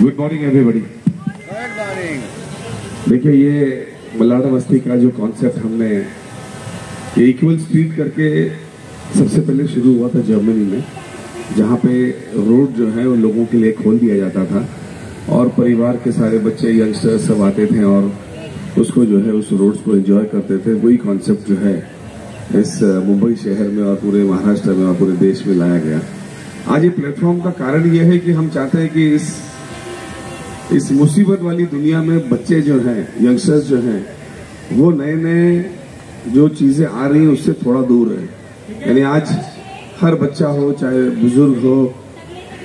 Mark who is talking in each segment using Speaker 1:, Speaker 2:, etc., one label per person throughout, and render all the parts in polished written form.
Speaker 1: Good morning everybody.
Speaker 2: Good morning.
Speaker 1: देखिए, ये मलाड़ा बस्ती का जो कॉन्सेप्ट हमने ये इक्वल स्ट्रीट करके सबसे पहले शुरू हुआ था जर्मनी में, जहाँ पे रोड जो है वो लोगों के लिए खोल दिया जाता था और परिवार के सारे बच्चे यंगस्टर्स सब आते थे और उसको जो है उस रोड्स को एंजॉय करते थे। वही कॉन्सेप्ट जो है इस मुंबई शहर में और पूरे महाराष्ट्र में और पूरे देश में लाया गया। आज ये प्लेटफॉर्म का कारण ये है कि हम चाहते हैं कि इस मुसीबत वाली दुनिया में बच्चे जो हैं, यंगस्टर्स जो हैं, वो नए नए जो चीजें आ रही हैं उससे थोड़ा दूर रहे। यानी आज हर बच्चा हो, चाहे बुजुर्ग हो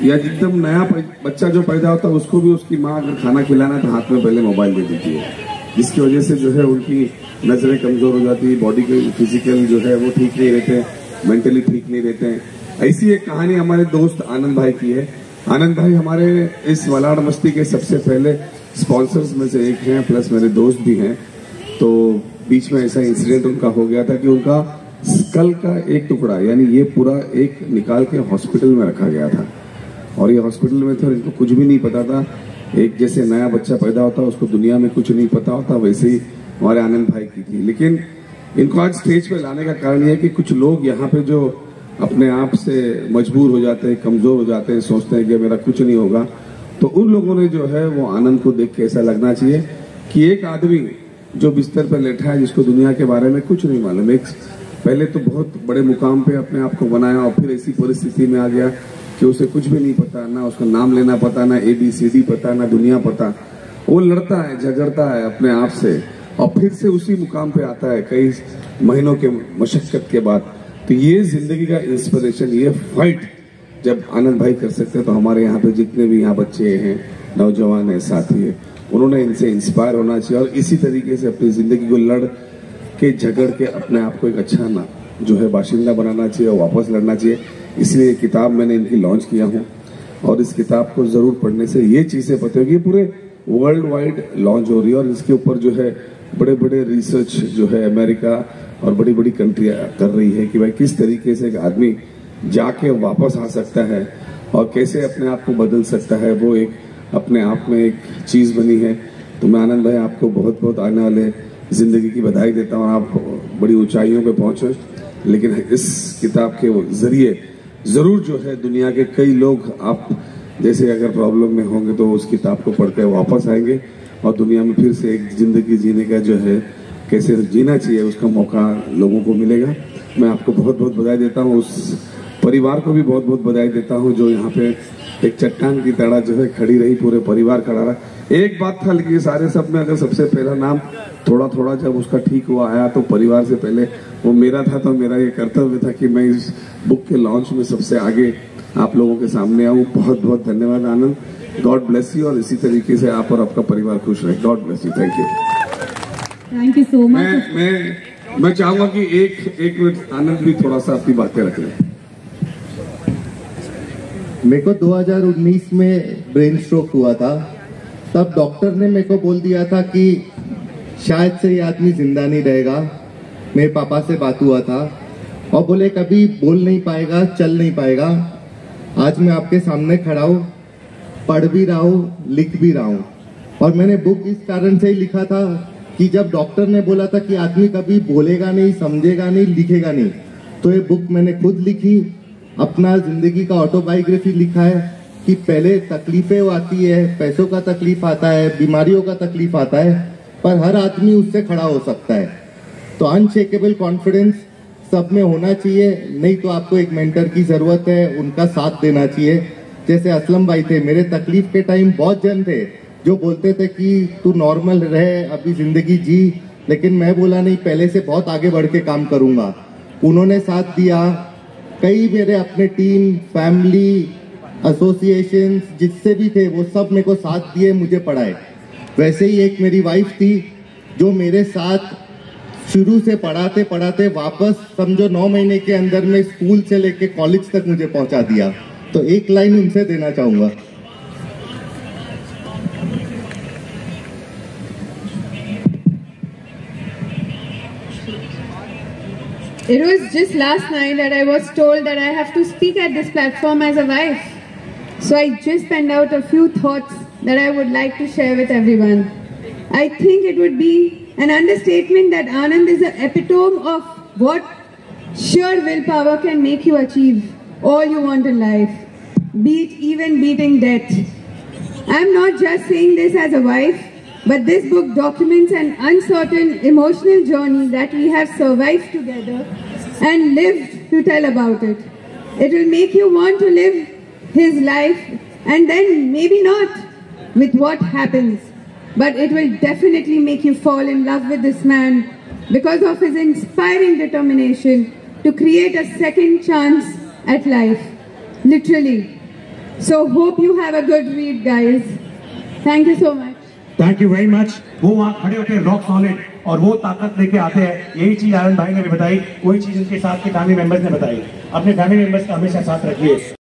Speaker 1: या एकदम नया बच्चा जो पैदा होता है, उसको भी उसकी माँ अगर खाना खिलाना है तो हाथ में पहले मोबाइल दे देती है, जिसकी वजह से जो है उनकी नजरें कमजोर हो जाती है, बॉडी के फिजिकल जो है वो ठीक नहीं रहते, मेंटली ठीक नहीं रहते हैं। ऐसी एक कहानी हमारे दोस्त आनंद भाई की है। आनंद भाई हमारे इस मलाड़ मस्ती के सबसे पहले स्पॉन्सर्स में से एक हैं, प्लस मेरे दोस्त भी हैं। तो बीच में ऐसा इंसिडेंट उनका हो गया था कि उनका स्कल का एक टुकड़ा, यानी ये पूरा एक निकाल के हॉस्पिटल में रखा गया था और ये हॉस्पिटल में थे और इनको कुछ भी नहीं पता था। एक जैसे नया बच्चा पैदा होता है उसको दुनिया में कुछ नहीं पता होता, वैसे ही हमारे आनंद भाई की थी। लेकिन इनको आज स्टेज पे लाने का कारण यह है कि कुछ लोग यहाँ पे जो अपने आप से मजबूर हो जाते हैं, कमजोर हो जाते हैं, सोचते हैं कि मेरा कुछ नहीं होगा, तो उन लोगों ने जो है वो आनंद को देख के ऐसा लगना चाहिए कि एक आदमी जो बिस्तर पर लेटा है, जिसको दुनिया के बारे में कुछ नहीं मालूम, एक पहले तो बहुत बड़े मुकाम पे अपने आप को बनाया और फिर ऐसी परिस्थिति में आ गया कि उसे कुछ भी नहीं पता, ना उसका नाम लेना पता, ना ABCD पता, ना दुनिया पता। वो लड़ता है, झगड़ता है अपने आप से और फिर से उसी मुकाम पे आता है कई महीनों के मशक्कत के बाद। तो ये जिंदगी का इंस्पिरेशन, ये फाइट जब आनंद भाई कर सकते हैं, तो हमारे यहाँ पे जितने भी यहाँ बच्चे हैं, नौजवान हैं, साथी हैं, उन्होंने इनसे इंस्पायर होना चाहिए और इसी तरीके से अपनी जिंदगी को लड़ के झगड़ के अपने आप को एक अच्छा ना जो है बाशिंदा बनाना चाहिए और वापस लड़ना चाहिए। इसलिए ये किताब मैंने इनकी लॉन्च किया हूँ और इस किताब को जरूर पढ़ने से ये चीजें पता होगी। पूरे वर्ल्ड वाइड लॉन्च हो रही है और इसके ऊपर जो है बड़े बड़े रिसर्च जो है अमेरिका और बड़ी बड़ी कंट्रियां कर रही है कि भाई किस तरीके से एक आदमी जाके वापस आ सकता है और कैसे अपने आप को बदल सकता है। वो एक अपने आप में एक चीज बनी है। तो मैं आनंद भाई आपको बहुत बहुत आने वाले जिंदगी की बधाई देता हूँ। आप बड़ी ऊंचाइयों पे पहुंचे, लेकिन इस किताब के जरिए जरूर जो है दुनिया के कई लोग आप जैसे अगर प्रॉब्लम में होंगे तो उस किताब को पढ़कर वापस आएंगे और दुनिया में फिर से एक जिंदगी जीने का जो है कैसे जीना चाहिए उसका मौका लोगों को मिलेगा। मैं आपको बहुत बहुत बधाई देता हूँ, उस परिवार को भी बहुत बहुत बधाई देता हूँ जो यहाँ पे एक चट्टान की तरह जो है खड़ी रही, पूरे परिवार खड़ा रहा। एक बात था, लेकिन सारे सब में अगर सबसे पहला नाम थोड़ा थोड़ा जब उसका ठीक हुआ आया तो परिवार से पहले वो मेरा था। तो मेरा ये कर्तव्य था कि मैं इस बुक के लॉन्च में सबसे आगे आप लोगों के सामने आऊँ। बहुत बहुत धन्यवाद आनंद, गॉड ब्लेस यू और इसी तरीके से आप और आपका परिवार खुश रहे। God bless you, thank you,
Speaker 3: thank you so much.
Speaker 1: मैं चाहूंगा कि एक मिनट आनंद भी थोड़ा सा अपनी बातें रख लें।
Speaker 2: मेरे को 2019 में ब्रेन स्ट्रोक हुआ था। तब डॉक्टर ने मेरे को बोल दिया था कि शायद से ये आदमी जिंदा नहीं रहेगा। मेरे पापा से बात हुआ था और बोले कभी बोल नहीं पाएगा, चल नहीं पाएगा। आज मैं आपके सामने खड़ा हूँ, पढ़ भी रहा हूँ, लिख भी रहा हूँ। और मैंने बुक इस कारण से ही लिखा था कि जब डॉक्टर ने बोला था कि आदमी कभी बोलेगा नहीं, समझेगा नहीं, लिखेगा नहीं, तो ये बुक मैंने खुद लिखी, अपना जिंदगी का ऑटोबायोग्राफी लिखा है कि पहले तकलीफें आती है, पैसों का तकलीफ आता है, बीमारियों का तकलीफ आता है, पर हर आदमी उससे खड़ा हो सकता है। तो अनशेकेबल कॉन्फिडेंस सब में होना चाहिए। नहीं तो आपको एक मेंटर की जरूरत है, उनका साथ देना चाहिए। जैसे असलम भाई थे, मेरे तकलीफ के टाइम बहुत जन थे जो बोलते थे कि तू नॉर्मल रहे, अभी जिंदगी जी, लेकिन मैं बोला नहीं, पहले से बहुत आगे बढ़ के काम करूंगा। उन्होंने साथ दिया। कई मेरे अपने टीम, फैमिली, एसोसिएशन जिससे भी थे वो सब मेरे को साथ दिए, मुझे पढ़ाए। वैसे ही एक मेरी वाइफ थी जो मेरे साथ शुरू से पढ़ाते पढ़ाते वापस समझो 9 महीने के अंदर में स्कूल से लेके कॉलेज तक मुझे पहुंचा दिया। तो एक लाइन उनसे देना चाहूंगा।
Speaker 3: It was just last night that I was told that I have to speak at this platform as a wife. So I just penned out a few thoughts that I would like to share with everyone. I think it would be an understatement that Anand is the epitome of what sheer willpower can make you achieve all you want in life, be it even beating death. I'm not just saying this as a wife, but this book documents an uncertain emotional journey that we have survived together and lived to tell about it. It will make you want to live his life, and then maybe not with what happens, but it will definitely make you fall in love with this man because of his inspiring determination to create a second chance at life, literally. So hope you have a good read, guys. Thank you so much.
Speaker 4: Thank you very much. वो वहाँ खड़े होते हैं rock solid और वो ताकत लेके आते हैं। यही चीज आनंद भाई ने भी बताई, वही चीज उनके साथ के फैमिली मेंबर्स ने बताई। अपने फैमिली मेंबर्स का हमेशा साथ रखिए।